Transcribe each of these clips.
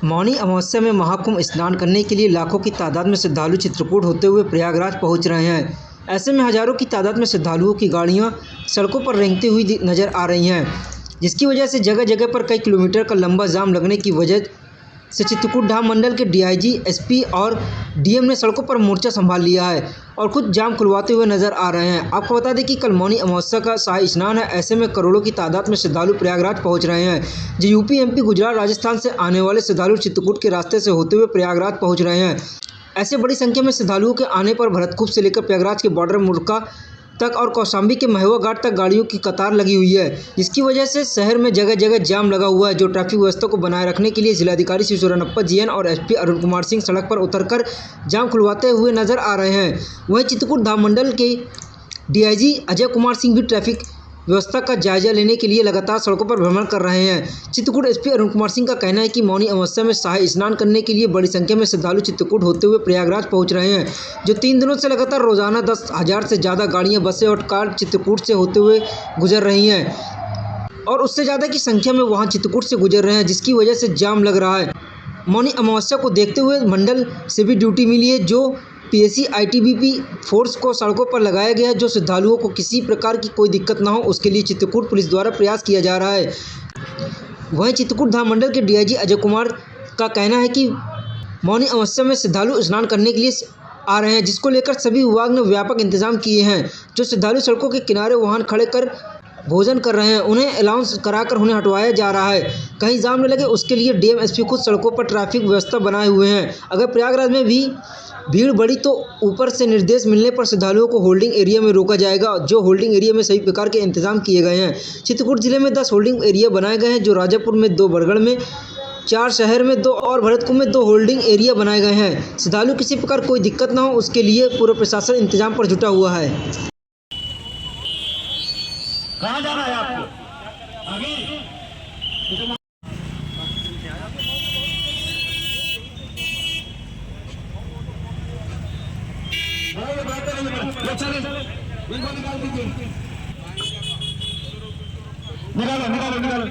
मौनी अमावस्या में महाकुंभ स्नान करने के लिए लाखों की तादाद में श्रद्धालु चित्रकूट होते हुए प्रयागराज पहुंच रहे हैं। ऐसे में हजारों की तादाद में श्रद्धालुओं की गाड़ियां सड़कों पर रेंगती हुई नजर आ रही हैं, जिसकी वजह से जगह जगह पर कई किलोमीटर का लंबा जाम लगने की वजह से चित्रकूट धाम मंडल के डीआईजी, एसपी और डीएम ने सड़कों पर मोर्चा संभाल लिया है और खुद जाम खुलवाते हुए नजर आ रहे हैं। आपको बता दें कि कल मौनी अमावस्या का शाही स्नान है। ऐसे में करोड़ों की तादाद में श्रद्धालु प्रयागराज पहुंच रहे हैं। जो यूपी, एमपी, गुजरात, राजस्थान से आने वाले श्रद्धालु चित्रकूट के रास्ते से होते हुए प्रयागराज पहुंच रहे हैं। ऐसे बड़ी संख्या में श्रद्धालुओं के आने पर भरतकूप से लेकर प्रयागराज के बॉर्डर मुर्का तक और कौशाम्बी के महेवा घाट तक गाड़ियों की कतार लगी हुई है, जिसकी वजह से शहर में जगह जगह जाम लगा हुआ है। जो ट्रैफिक व्यवस्था को बनाए रखने के लिए जिलाधिकारी शिव सोरेनप्पा जीएन और एसपी अरुण कुमार सिंह सड़क पर उतरकर जाम खुलवाते हुए नजर आ रहे हैं। वहीं चित्रकूट धाम मंडल के डीआईजी अजय कुमार सिंह भी ट्रैफिक व्यवस्था का जायजा लेने के लिए लगातार सड़कों पर भ्रमण कर रहे हैं। चित्रकूट एसपी अरुण कुमार सिंह का कहना है कि मौनी अमावस्या में शाही स्नान करने के लिए बड़ी संख्या में श्रद्धालु चित्रकूट होते हुए प्रयागराज पहुंच रहे हैं। जो 3 दिनों से लगातार रोजाना 10,000 से ज़्यादा गाड़ियां, बसें और कार चित्रकूट से होते हुए गुजर रही हैं और उससे ज़्यादा की संख्या में वाहन चित्रकूट से गुजर रहे हैं, जिसकी वजह से जाम लग रहा है। मौनी अमावस्या को देखते हुए मंडल से भी ड्यूटी मिली है, जो पीएसी आईटीबीपी फोर्स को सड़कों पर लगाया गया है। जो श्रद्धालुओं को किसी प्रकार की कोई दिक्कत ना हो, उसके लिए चित्रकूट पुलिस द्वारा प्रयास किया जा रहा है। वहीं चित्रकूट धाम मंडल के डीआईजी अजय कुमार का कहना है कि मौनी अमावस्या में श्रद्धालु स्नान करने के लिए आ रहे हैं, जिसको लेकर सभी विभाग ने व्यापक इंतजाम किए हैं। जो श्रद्धालु सड़कों के किनारे वाहन खड़े कर भोजन कर रहे हैं, उन्हें अलाउंस कराकर उन्हें हटवाया जा रहा है। कहीं जाम न लगे, उसके लिए डीएम, एसपी खुद सड़कों पर ट्रैफिक व्यवस्था बनाए हुए हैं। अगर प्रयागराज में भी भीड़ बढ़ी तो ऊपर से निर्देश मिलने पर श्रद्धालुओं को होल्डिंग एरिया में रोका जाएगा। जो होल्डिंग एरिया में सभी प्रकार के इंतजाम किए गए हैं। चित्रकूट जिले में 10 होल्डिंग एरिया बनाए गए हैं, जो राजापुर में 2, बरगढ़ में 4, शहर में 2 और भरतकूप में 2 होल्डिंग एरिया बनाए गए हैं। श्रद्धालु किसी प्रकार कोई दिक्कत ना हो, उसके लिए पूरा प्रशासन इंतजाम पर जुटा हुआ है। कहाँ जाना है आपको? आगे निकालो निकालो निकालो।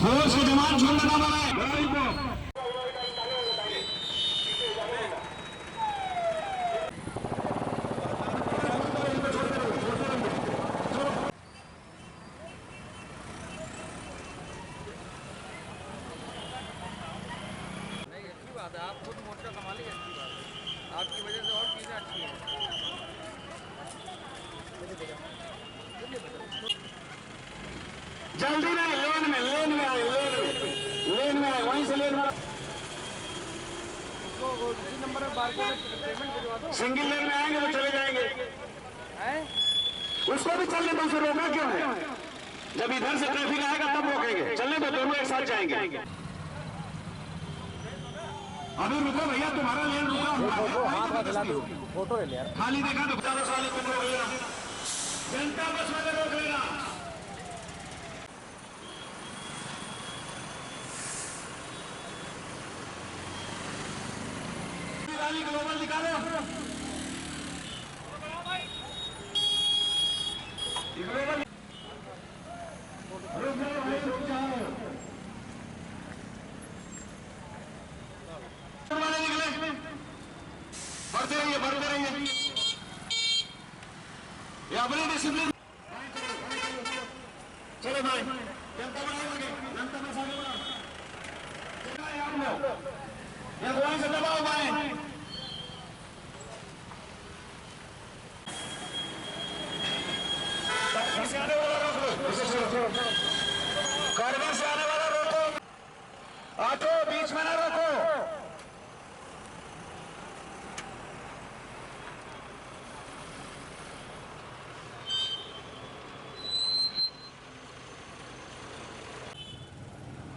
फोर्स के जवान झुंड ना बनाए। आप खुद मोर्चा संभालिए, अच्छी बात है। आपकी वजह से और चीज़ें अच्छी हैं। जल्दी नहीं, लेन में आए, लेन में आए, वहीं से लेन में। उसी नंबर में बारकोड में पेमेंट भिजवा दो। सिंगल लेन में आएंगे तो चले जाएंगे। उसको भी चलने दो, उसे रोका क्यों है? जब इधर से ट्रैफिक आएगा तब रोकेंगे। चलने दो, दोनों एक साथ जाएंगे। अभी रुको भैया, तुम्हारा लेन रुका। फोटो ले यार। खाली देखा तो 50 वाले को रोक लेना, जनता बस वाले रोक लेना। ग्लोबल निकालो। बढ़ते रहिए। ये अपनी डिसिप्लिन। चलो भाई, जनता बढ़ाएंगे, जनता बस आगे बढ़ाओ। ये वहीं से दबाओ भाई। से आने वाला रोको, कारगर से आने वाला रोको, ऑटो बीच में ना रोको।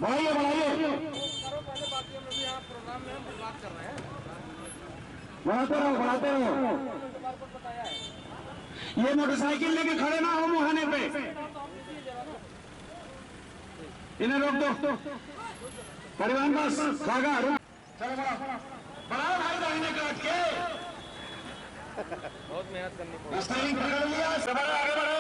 बढ़ाइए बढ़ाते रहो। ये मोटरसाइकिल लेके खड़े ना हो मुहाने पे। इन्हें रोक दो। परिवहन बस भागा चलो बढ़ाओ भाई दाहिने काट के बहुत मेहनत करनी पड़ी। स्टीयरिंग पकड़ लिया सब आगे बढ़ो।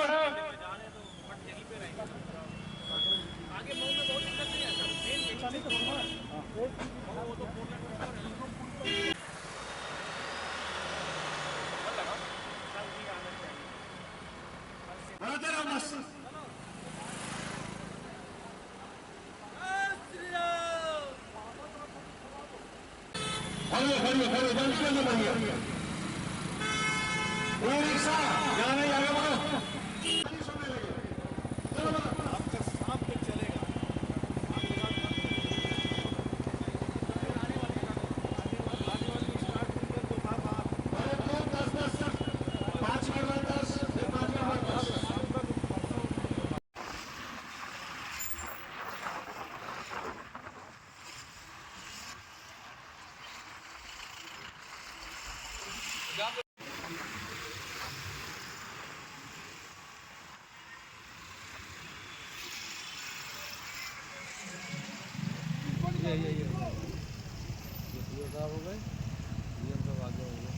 आगे मऊ में बहुत दिक्कत नहीं है सर। मेन यही तो मऊ वो तो 4 लाइन बढ़ाते रहो बस। खड़िए जल्दी बढ़िए। ये रिक्शा यहाँ नहीं आगे बढ़ो। हो गए सब आगे हो गए।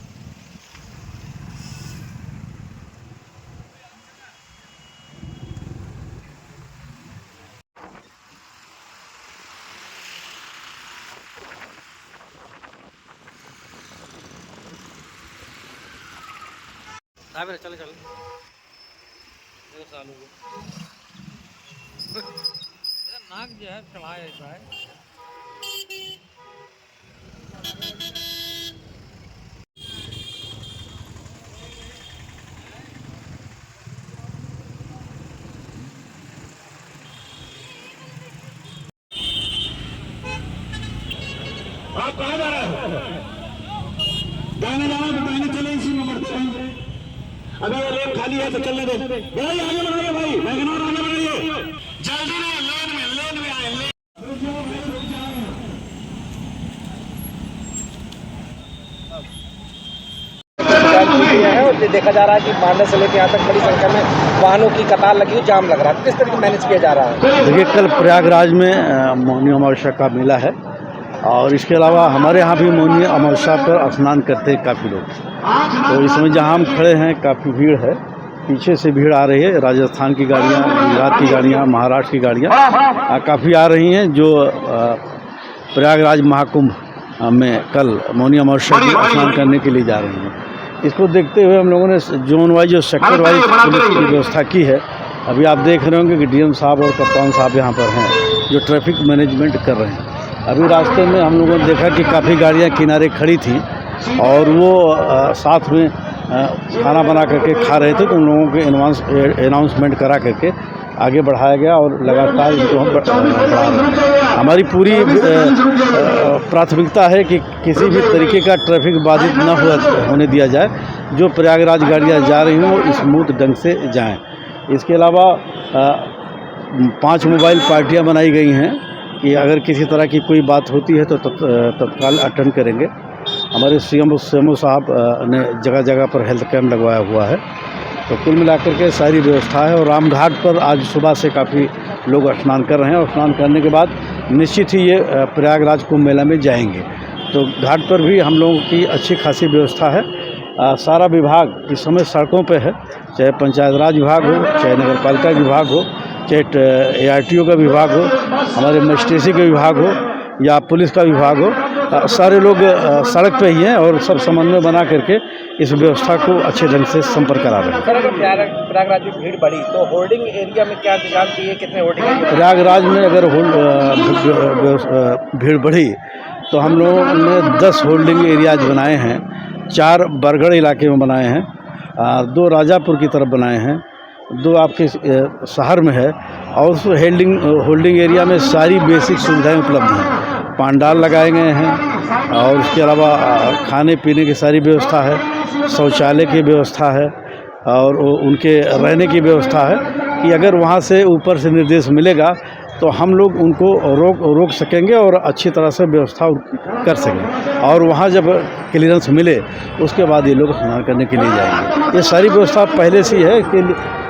चले साल हो गए। नाक जो है चढ़ाया ऐसा है। आप कहाँ जा रहे हो? दाहिने जाना तो दाहिने चले, इसी में बढ़ते रहेंगे। अगर ये लेन खाली है तो चलने दो। भाई आगे बढ़ाइए भाई, वैगनआर आगे बढ़ाइए। जल्दी नहीं, लेन में आए। और देखा जा रहा है कि मारने से लेकर यहाँ तक बड़ी संख्या में वाहनों की कतार लगी हुई, जाम लग रहा है। किस तरह मैनेज किया जा रहा है? देखिए, कल प्रयागराज में मौनी अमावस्या का मेला है और इसके अलावा हमारे यहाँ भी मौनी अमावस्या पर स्नान करते हैं काफ़ी लोग। तो इस समय जहाँ हम खड़े हैं काफ़ी भीड़ है, पीछे से भीड़ आ रही है। राजस्थान की गाड़ियाँ, गुजरात की गाड़ियाँ, महाराष्ट्र की गाड़ियाँ काफ़ी आ रही हैं, जो प्रयागराज महाकुंभ में कल मौनी अमावस्या की स्नान करने के लिए जा रही हैं। इसको देखते हुए हम लोगों ने जोन वाइज और सेक्टर वाइज पुलिस की व्यवस्था की है। अभी आप देख रहे होंगे कि डीएम साहब और कप्तान साहब यहाँ पर हैं जो ट्रैफिक मैनेजमेंट कर रहे हैं। अभी रास्ते में हम लोगों ने देखा कि काफ़ी गाड़ियाँ किनारे खड़ी थी और वो साथ में खाना बना करके खा रहे थे, तो उन लोगों के अनाउंसमेंट करा करके आगे बढ़ाया गया और लगातार इनको हम बढ़ा रहे हैं। हमारी पूरी प्राथमिकता है कि किसी भी तरीके का ट्रैफिक बाधित न होने दिया जाए। जो प्रयागराज गाड़ियाँ जा रही हों वो स्मूथ ढंग से जाएं। इसके अलावा 5 मोबाइल पार्टियां बनाई गई हैं कि अगर किसी तरह की कोई बात होती है तो तत्काल अटेंड करेंगे। हमारे सीएमओ साहब ने जगह जगह पर हेल्थ कैंप लगवाया हुआ है। तो कुल मिलाकर के सारी व्यवस्था है और रामघाट पर आज सुबह से काफ़ी लोग स्नान कर रहे हैं और स्नान करने के बाद निश्चित ही ये प्रयागराज कुंभ मेला में जाएंगे। तो घाट पर भी हम लोगों की अच्छी खासी व्यवस्था है। सारा विभाग इस समय सड़कों पे है, चाहे पंचायत राज विभाग हो, चाहे नगर पालिका विभाग हो, चाहे ARTO का विभाग हो, हमारे मजिस्ट्रेसी का विभाग हो या पुलिस का विभाग हो, सारे लोग सड़क पे ही हैं और सब समन्वय बना करके इस व्यवस्था को अच्छे ढंग से संपर्क करा रहे हैं। सर, अगर प्रयागराज में भीड़ बढ़ी तो होल्डिंग एरिया में क्या इंतजाम किए? कितने होल्डिंग? प्रयागराज में अगर भीड़ बढ़ी तो हम लोगों ने 10 होल्डिंग एरियाज बनाए हैं, 4 बरगढ़ इलाके में बनाए हैं, 2 राजापुर की तरफ बनाए हैं, 2 आपके शहर में है और उस होल्डिंग एरिया में सारी बेसिक सुविधाएं उपलब्ध हैं। पांडाल लगाए गए हैं और उसके अलावा खाने पीने की सारी व्यवस्था है, शौचालय की व्यवस्था है और उनके रहने की व्यवस्था है कि अगर वहाँ से ऊपर से निर्देश मिलेगा तो हम लोग उनको रोक सकेंगे और अच्छी तरह से व्यवस्था कर सकेंगे। और वहाँ जब क्लियरेंस मिले उसके बाद ये लोग स्नान करने के लिए जाएंगे। ये सारी व्यवस्था पहले से ही है कि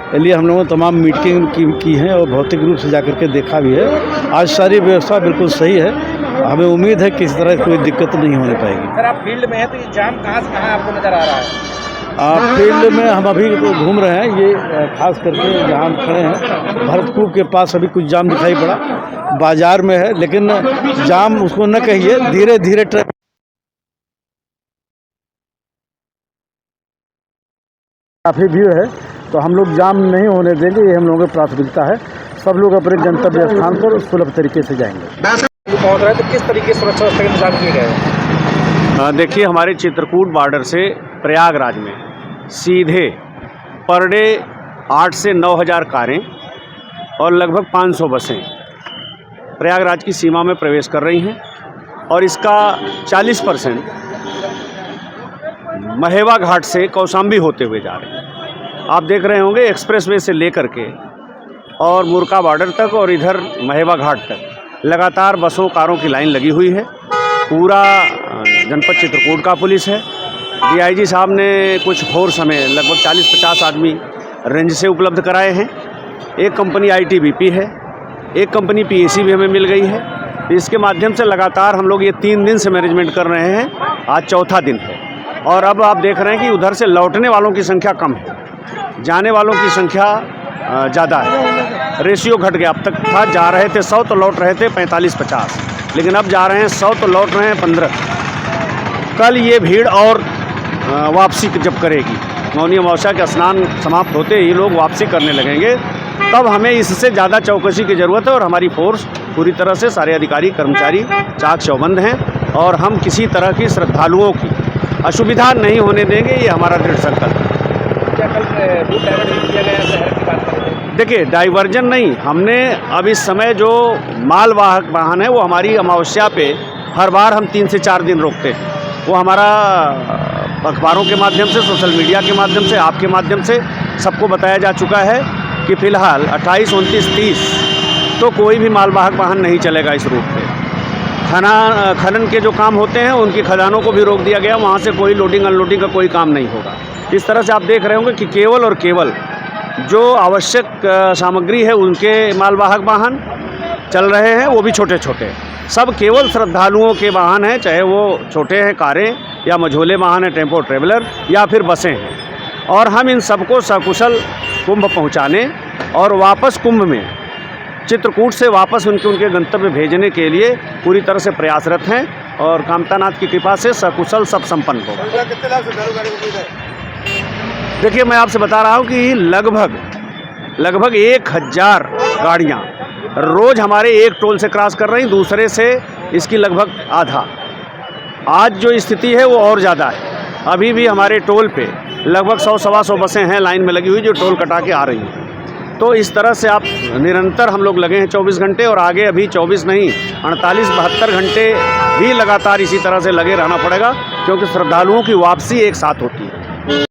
इसलिए हम लोगों ने तमाम मीटिंग की हैं और भौतिक रूप से जाकर के देखा भी है। आज सारी व्यवस्था बिल्कुल सही है। हमें उम्मीद है कि इस तरह कोई दिक्कत नहीं होने पाएगी। सर, आप फील्ड में हैं तो ये जाम कहाँ से कहाँ आपको नज़र आ रहा है? फील्ड में हम अभी तो घूम रहे हैं। ये खास करके जहाँ हम खड़े हैं भरतपुर के पास अभी कुछ जाम दिखाई पड़ा, बाजार में है, लेकिन जाम उसको न कहिए, धीरे धीरे ट्रैफिक काफ़ी भीड़ है, तो हम लोग जाम नहीं होने देंगे। ये हम लोगों की प्राथमिकता है। सब लोग अपने गंतव्य स्थान पर सुलभ तरीके से जाएंगे। पहुँच रहा है तो किस तरीके से सुरक्षा व्यवस्था के इंतजाम किए गए हैं? देखिए, हमारे चित्रकूट बॉर्डर से प्रयागराज में सीधे पर डे 8 से 9 हज़ार कारें और लगभग 500 बसें प्रयागराज की सीमा में प्रवेश कर रही हैं और इसका 40% महेवा घाट से कौशाम्बी होते हुए जा रहे हैं। आप देख रहे होंगे एक्सप्रेसवे से लेकर के और मुरका बॉर्डर तक और इधर महेवा घाट तक लगातार बसों कारों की लाइन लगी हुई है। पूरा जनपद चित्रकूट का पुलिस है। डीआईजी साहब ने कुछ फोर्स हमें लगभग 40-50 आदमी रेंज से उपलब्ध कराए हैं। एक कंपनी आईटीबीपी है, एक कंपनी पीएसी भी हमें मिल गई है। इसके माध्यम से लगातार हम लोग ये 3 दिन से मैनेजमेंट कर रहे हैं। आज चौथा दिन है और अब आप देख रहे हैं कि उधर से लौटने वालों की संख्या कम है, जाने वालों की संख्या ज़्यादा है। रेशियो घट गया। अब तक था जा रहे थे 100 तो लौट रहे थे 45-50, लेकिन अब जा रहे हैं 100 तो लौट रहे हैं 15। कल ये भीड़ और वापसी जब करेगी, मौनी अमावस्या के स्नान समाप्त होते ही लोग वापसी करने लगेंगे, तब हमें इससे ज़्यादा चौकसी की ज़रूरत है। और हमारी फोर्स पूरी तरह से सारे अधिकारी कर्मचारी चाक चौबंद हैं और हम किसी तरह की श्रद्धालुओं की असुविधा नहीं होने देंगे। ये हमारा दृढ़ संकल्प है। क्या कल रूट डाइवर्जन किया गया शहर की बात करें? देखिए, डाइवर्जन नहीं, हमने अब इस समय जो मालवाहक वाहन है वो हमारी अमावस्या पे हर बार हम 3 से 4 दिन रोकते हैं। वो हमारा अखबारों के माध्यम से, सोशल मीडिया के माध्यम से, आपके माध्यम से सबको बताया जा चुका है कि फ़िलहाल 28, 29, 30 तो कोई भी मालवाहक वाहन नहीं चलेगा इस रूट पे। खनन के जो काम होते हैं उनकी खदानों को भी रोक दिया गया। वहाँ से कोई लोडिंग अनलोडिंग का कोई काम नहीं होगा। इस तरह से आप देख रहे होंगे कि केवल और केवल जो आवश्यक सामग्री है उनके मालवाहक वाहन चल रहे हैं, वो भी छोटे छोटे। सब केवल श्रद्धालुओं के वाहन हैं, चाहे वो छोटे हैं कारें या मझोले वाहन हैं, टेम्पो ट्रेवलर या फिर बसें हैं। और हम इन सबको सकुशल कुंभ पहुंचाने और वापस कुंभ में चित्रकूट से वापस उनके गंतव्य भेजने के लिए पूरी तरह से प्रयासरत हैं और कामतानाथ की कृपा से सकुशल सब संपन्न होगा। देखिए, मैं आपसे बता रहा हूँ कि लगभग 1000 गाड़ियाँ रोज़ हमारे एक टोल से क्रॉस कर रही, दूसरे से इसकी लगभग आधा। आज जो स्थिति है वो और ज़्यादा है। अभी भी हमारे टोल पे लगभग 100-125 बसें हैं लाइन में लगी हुई जो टोल कटा के आ रही हैं। तो इस तरह से आप निरंतर हम लोग लगे हैं 24 घंटे और आगे अभी 24 नहीं 48-72 घंटे भी लगातार इसी तरह से लगे रहना पड़ेगा, क्योंकि श्रद्धालुओं की वापसी एक साथ होती है।